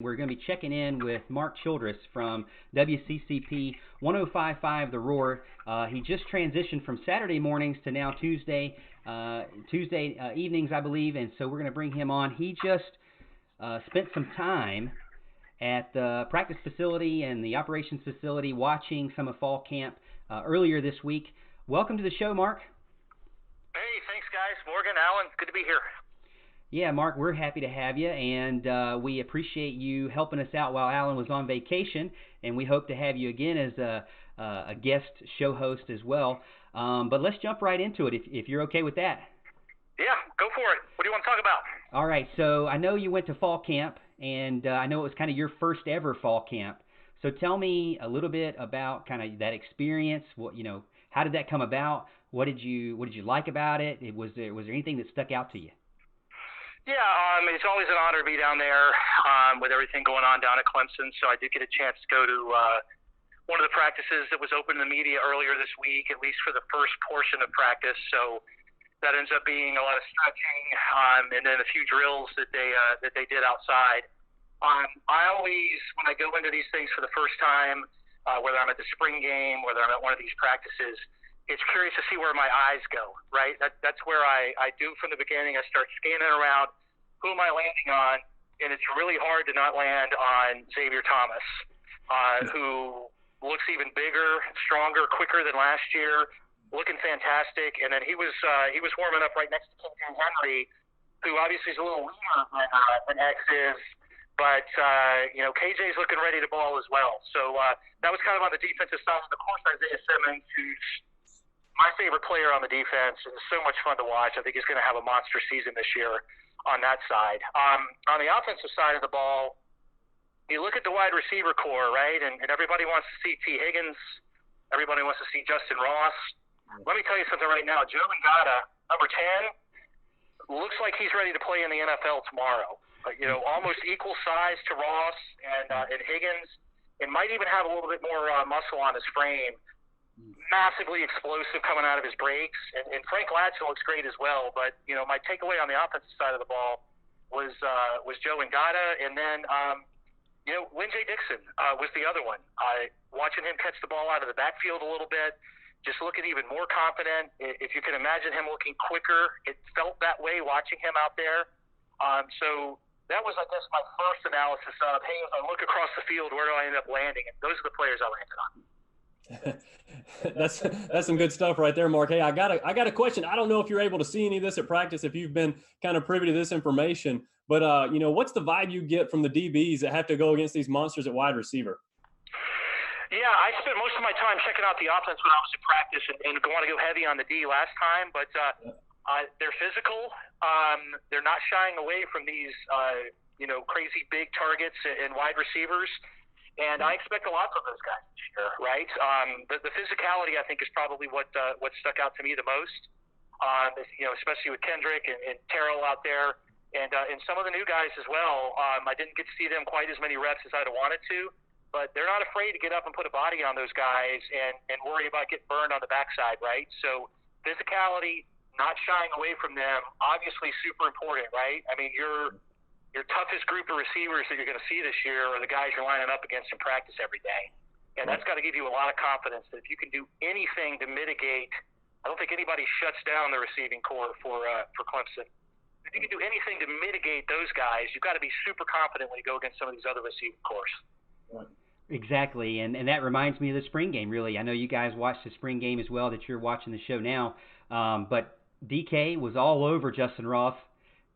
We're going to be checking in with Mark Childress from WCCP 105.5 The Roar. He just transitioned from Saturday mornings to now Tuesday evenings, I believe, and so we're going to bring him on. He just spent some time at the practice facility and the operations facility watching some of fall camp earlier this week. Welcome to the show, Mark. Hey, thanks, guys. Morgan, Alan, good to be here. Yeah, Mark, we're happy to have you, and we appreciate you helping us out while Alan was on vacation, and we hope to have you again as a guest show host as well. But let's jump right into it, if you're okay with that. Yeah, go for it. What do you want to talk about? All right, so I know you went to fall camp, and I know it was kind of your first ever fall camp. So tell me a little bit about kind of that experience. How did that come about? What did you like about it? Was there anything that stuck out to you? Yeah, it's always an honor to be down there with everything going on down at Clemson. So I did get a chance to go to one of the practices that was open to the media earlier this week, at least for the first portion of practice. So that ends up being a lot of stretching and then a few drills that they did outside. I always, when I go into these things for the first time, whether I'm at the spring game, whether I'm at one of these practices, it's curious to see where my eyes go, right? That's where I do from the beginning. I start scanning around, who am I landing on? And it's really hard to not land on Xavier Thomas, who looks even bigger, stronger, quicker than last year, looking fantastic. And then he was warming up right next to KJ Henry, who obviously is a little leaner than X is, but KJ's looking ready to ball as well. So that was kind of on the defensive side. And of course, Isaiah Simmons, who's my favorite player on the defense, and it's so much fun to watch. I think he's going to have a monster season this year on that side. On the offensive side of the ball, you look at the wide receiver core, right? And everybody wants to see T. Higgins. Everybody wants to see Justin Ross. Let me tell you something right now. Joe Ngata, number 10, looks like he's ready to play in the NFL tomorrow. Almost equal size to Ross and Higgins, and might even have a little bit more muscle on his frame. Massively explosive coming out of his breaks, and Frank Ladson looks great as well. But my takeaway on the offensive side of the ball was Joe Ngata, and then Lynn J. Dixon was the other one. Watching him catch the ball out of the backfield a little bit, just looking even more confident. If you can imagine him looking quicker, it felt that way watching him out there. So that was, I guess, my first analysis of, hey, if I look across the field, where do I end up landing? And those are the players I landed on. That's some good stuff right there, Mark. Hey, I got a question. I don't know if you're able to see any of this at practice, if you've been kind of privy to this information, but what's the vibe you get from the DBs that have to go against these monsters at wide receiver? Yeah, I spent most of my time checking out the offense when I was at practice and want to go heavy on the D last time, but they're physical. They're not shying away from these crazy big targets and wide receivers. And I expect a lot from those guys this year, right? The physicality, I think, is probably what stuck out to me the most. Especially with Kendrick and Terrell out there, and some of the new guys as well. I didn't get to see them quite as many reps as I'd have wanted to, but they're not afraid to get up and put a body on those guys and worry about getting burned on the backside, right? So physicality, not shying away from them, obviously super important, right? I mean, your toughest group of receivers that you're going to see this year are the guys you're lining up against in practice every day. And that's got to give you a lot of confidence that if you can do anything to mitigate, I don't think anybody shuts down the receiving core for Clemson. If you can do anything to mitigate those guys, you've got to be super confident when you go against some of these other receiving cores. Exactly, and that reminds me of the spring game, really. I know you guys watched the spring game as well, that you're watching the show now, but DK was all over Justin Ross.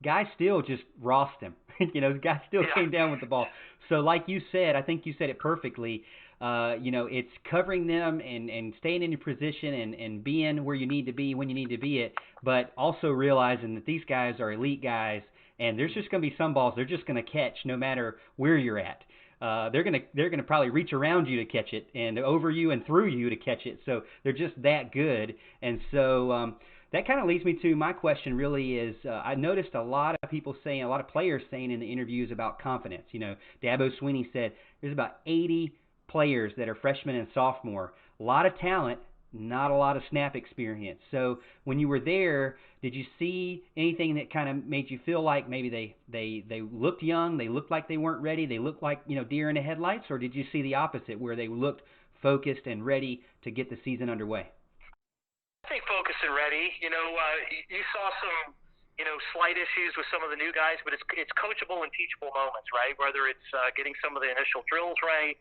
Guys still just rossed him. Guys still came down with the ball. So like you said, I think you said it perfectly. It's covering them and staying in your position and being where you need to be when you need to be it, but also realizing that these guys are elite guys, and there's just going to be some balls they're just going to catch no matter where you're at. They're gonna probably reach around you to catch it and over you and through you to catch it. So they're just that good. And so that kind of leads me to my question. Really, is I noticed a lot of players saying in the interviews about confidence. Dabo Swinney said there's about 80 players that are freshmen and sophomore. A lot of talent, not a lot of snap experience. So when you were there, did you see anything that kind of made you feel like maybe they looked young, they looked like they weren't ready, they looked like, deer in the headlights, or did you see the opposite where they looked focused and ready to get the season underway? I think focused and ready. You saw some, slight issues with some of the new guys, but it's coachable and teachable moments, right? Whether it's getting some of the initial drills right,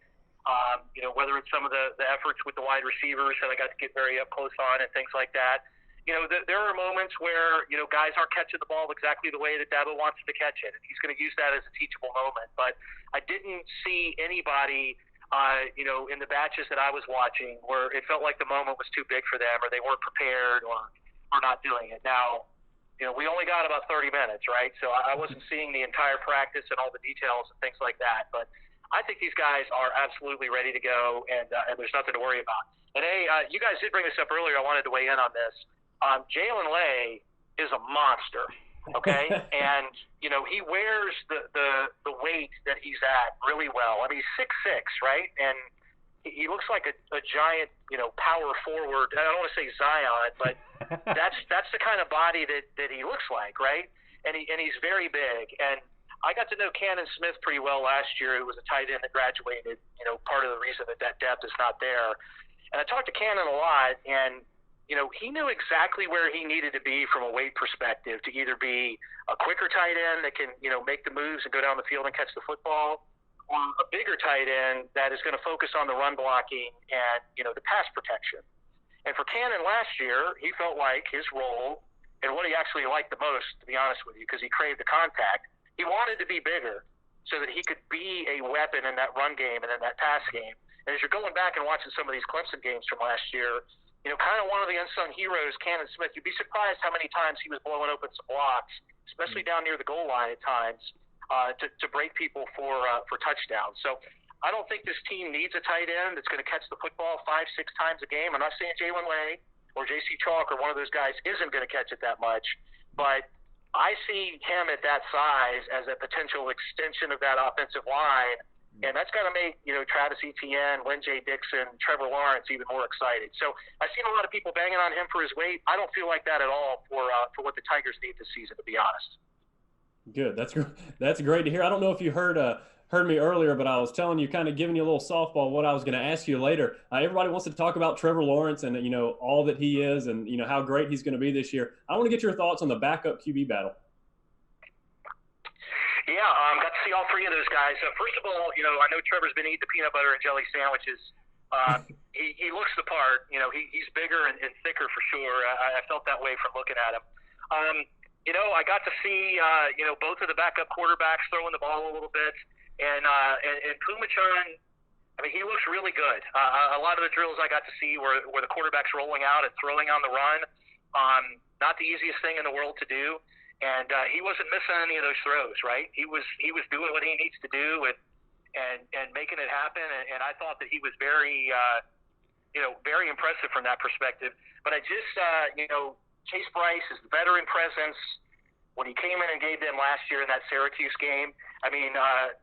whether it's some of the efforts with the wide receivers that I got to get very up close on and things like that. There are moments where, guys aren't catching the ball exactly the way that Dabo wants them to catch it. And he's going to use that as a teachable moment. But I didn't see anybody, in the batches that I was watching where it felt like the moment was too big for them or they weren't prepared or not doing it. Now, we only got about 30 minutes, right? So I wasn't seeing the entire practice and all the details and things like that. But I think these guys are absolutely ready to go, and there's nothing to worry about. And, hey, you guys did bring this up earlier. I wanted to weigh in on this. Jalen Lay is a monster, okay? And, he wears the weight that he's at really well. I mean, he's 6'6", right? And he looks like a giant, power forward. I don't want to say Zion, but that's the kind of body that he looks like, right? And he's very big. And I got to know Cannon Smith pretty well last year, who was a tight end that graduated, part of the reason that depth is not there. And I talked to Cannon a lot, and, he knew exactly where he needed to be from a weight perspective to either be a quicker tight end that can, make the moves and go down the field and catch the football, or a bigger tight end that is going to focus on the run blocking and, the pass protection. And for Cannon last year, he felt like his role and what he actually liked the most, to be honest with you, because he craved the contact, he wanted to be bigger so that he could be a weapon in that run game and in that pass game. And as you're going back and watching some of these Clemson games from last year, kind of one of the unsung heroes, Cannon Smith, you'd be surprised how many times he was blowing open some blocks, especially down near the goal line at times, to break people for touchdowns. So I don't think this team needs a tight end that's going to catch the football 5-6 times a game. I'm not saying Jalen Lay or J.C. Chalk or one of those guys isn't going to catch it that much, but I see him at that size as a potential extension of that offensive line, and that's going to make, Travis Etienne, Lynn J. Dixon, Trevor Lawrence even more excited. So I've seen a lot of people banging on him for his weight. I don't feel like that at all for what the Tigers need this season, to be honest. Good. That's great to hear. I don't know if you heard me earlier, but I was telling you, kind of giving you a little softball, what I was going to ask you later. Everybody wants to talk about Trevor Lawrence and, all that he is and, how great he's going to be this year. I want to get your thoughts on the backup QB battle. Yeah, got to see all three of those guys. First of all, I know Trevor's been eating the peanut butter and jelly sandwiches. He looks the part. He's bigger and thicker for sure. I felt that way from looking at him. I got to see, both of the backup quarterbacks throwing the ball a little bit. And Pumachan, I mean, he looks really good. A lot of the drills I got to see were the quarterbacks rolling out and throwing on the run. Not the easiest thing in the world to do. And he wasn't missing any of those throws, right? He was doing what he needs to do and making it happen. And I thought that he was very, very impressive from that perspective. But I just, Chase Bryce is the veteran presence. When he came in and gave them last year in that Syracuse game, I mean, I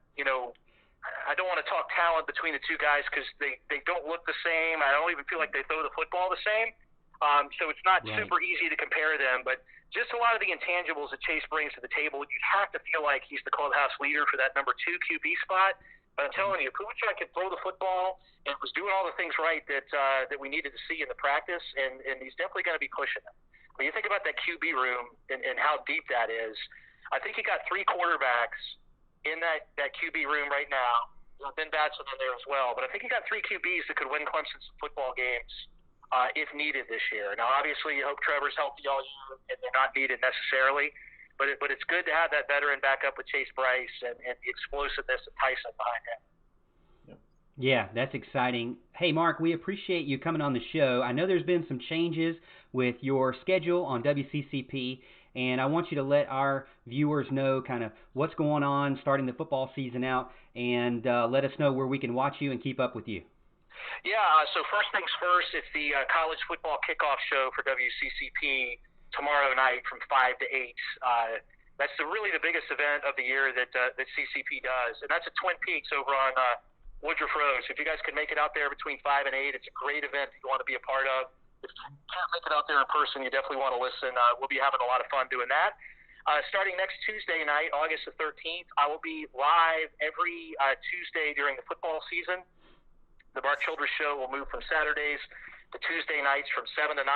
don't want to talk talent between the two guys because they don't look the same. I don't even feel like they throw the football the same. So it's not super easy to compare them. But just a lot of the intangibles that Chase brings to the table, you'd have to feel like he's the clubhouse leader for that number 2 QB spot. But I'm telling you, Pumachan could throw the football and was doing all the things right that we needed to see in the practice, and he's definitely going to be pushing them. When you think about that QB room and how deep that is, I think you got 3 quarterbacks in that QB room right now. Ben Batson in there as well. But I think you got 3 QBs that could win Clemson some football games if needed this year. Now, obviously, you hope Trevor's healthy all year and they're not needed necessarily. But it's good to have that veteran back up with Chase Bryce and the explosiveness of Tyson behind him. Yeah, that's exciting. Hey, Mark, we appreciate you coming on the show. I know there's been some changes with your schedule on WCCP, and I want you to let our viewers know kind of what's going on starting the football season out, and let us know where we can watch you and keep up with you. Yeah, so first things first, it's the college football kickoff show for WCCP tomorrow night from 5 to 8. That's really the biggest event of the year that CCP does, and that's at Twin Peaks over on Woodruff Road. So if you guys can make it out there between 5 and 8, it's a great event that you want to be a part of. if you can't make it out there in person, you definitely want to listen. We'll be having a lot of fun doing that. Starting next Tuesday night, August the 13th, I will be live every Tuesday during the football season. The Mark Childress Show will move from Saturdays to Tuesday nights from 7 to 9.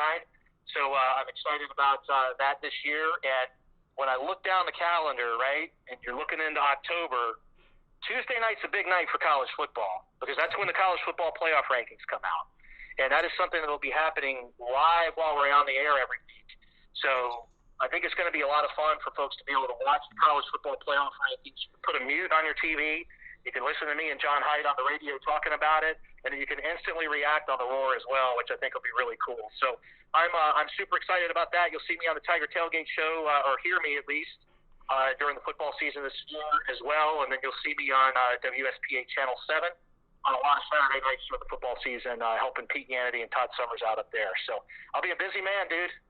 So I'm excited about that this year. And when I look down the calendar, right, and you're looking into October, Tuesday night's a big night for college football because that's when the college football playoff rankings come out. And that is something that will be happening live while we're on the air every week. So I think it's going to be a lot of fun for folks to be able to watch the college football playoff rankings. Put a mute on your TV. You can listen to me and John Hyde on the radio talking about it, and then you can instantly react on the Roar as well, which I think will be really cool. So I'm super excited about that. You'll see me on the Tiger Tailgate Show, or hear me at least, during the football season this year as well, and then you'll see me on WSPA Channel 7 on a lot of Saturday nights for the football season, helping Pete Yannity and Todd Summers out up there. So I'll be a busy man, dude.